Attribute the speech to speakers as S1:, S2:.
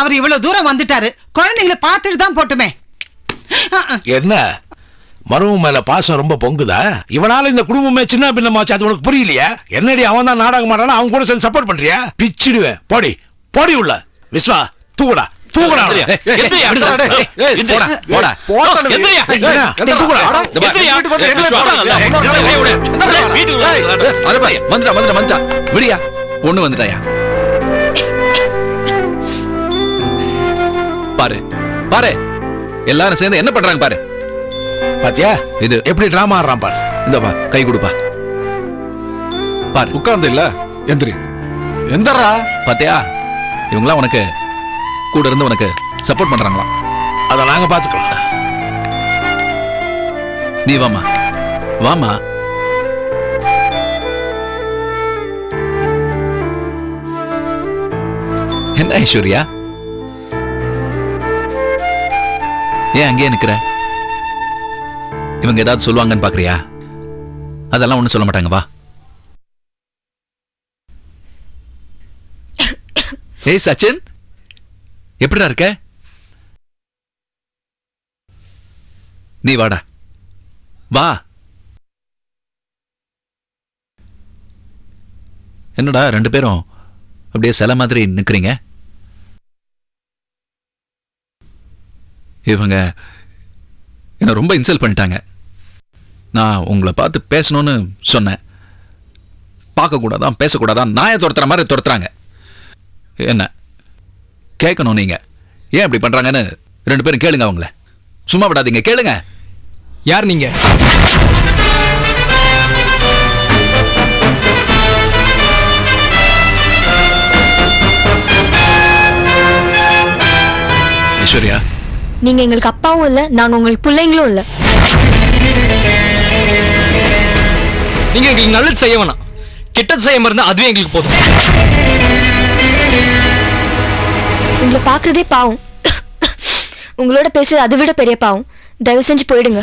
S1: அவர் இவ்வளவு தூரம் வந்துட்டாரு, குழந்தைங்களை பார்த்துட்டு தான் போட்டுமே.
S2: என்ன மரும மேல பாசம் ரொம்ப பொங்குதா? இவனால இந்த குடும்பமே சின்ன பின்னமாச்சு, அது உனக்கு புரியலையா? என்னடி அவன் தான் நாடகம் மாட்டானா, அவன் கூட சேர்ந்து சப்போர்ட் பண்றியா? பிச்சிடுவேன். போடி போடி உள்ள. விஸ்வா தூக்குடா தூக்குடா.
S3: பொண்ணு வந்துட்டாயா? பாரு பாரு, எல்லாரும் சேர்ந்து என்ன பண்றாங்க பாரு.
S2: பாத்தியா
S3: இது
S2: எப்படி டிராமா ஆடுறான் பாரு.
S3: இந்த பா, கை கொடுப்பா. பாரு,
S4: உட்கார்ந்து இல்ல எந்திரி. எந்தரா
S3: பாத்தியா, இவங்களாம் உனக்கு கூட இருந்து உனக்கு சப்போர்ட் பண்றாங்களா?
S2: அதை நாங்க பாத்துக்கிறோம்.
S3: நீ வாமா வாமா. என்ன ஐஸ்வர்யா, ஏன் அங்கேயே நிக்கிற? இவங்க ஏதாவது சொல்லுவாங்கன்னு பாக்குறியா? அதெல்லாம் ஒண்ணும் சொல்ல மாட்டாங்க, வா. ஏய் சச்சின், எப்படிடா இருக்க? நீ வாடா வா. என்னடா ரெண்டு பேரும் அப்படியே சில மாதிரி நிக்கிறீங்க? இவங்க என்ன ரொம்ப இன்சல்ட் பண்ணிட்டாங்க. நான் உங்களை பார்த்து பேசணும்னு சொன்னேன். பார்க்கக்கூடாதான் பேசக்கூடாதான் நாயை துரத்துற மாதிரி துரத்துறாங்க. என்ன கேட்கணும் நீங்க, ஏன் இப்படி பண்றாங்கன்னு ரெண்டு பேரும் கேளுங்க. அவங்கள சும்மா விடாதீங்க, கேளுங்க.
S5: யார் நீங்க?
S3: ஐஸ்வர்யா,
S6: நீங்க எங்களுக்கு அப்பாவும் இல்ல, நாங்க உங்களுக்கு பிள்ளைங்களும் இல்ல.
S5: நீங்க எங்களுக்கு நல்லது செய்ய வேணாம், கெட்டது செய்யாம இருந்தா அதுவே எங்களுக்கு போதும்.
S6: உங்களை பாக்குறதே பாவம், உங்களோட பேசுறது அதை விட பெரிய பாவம். தயவு செஞ்சு போயிடுங்க.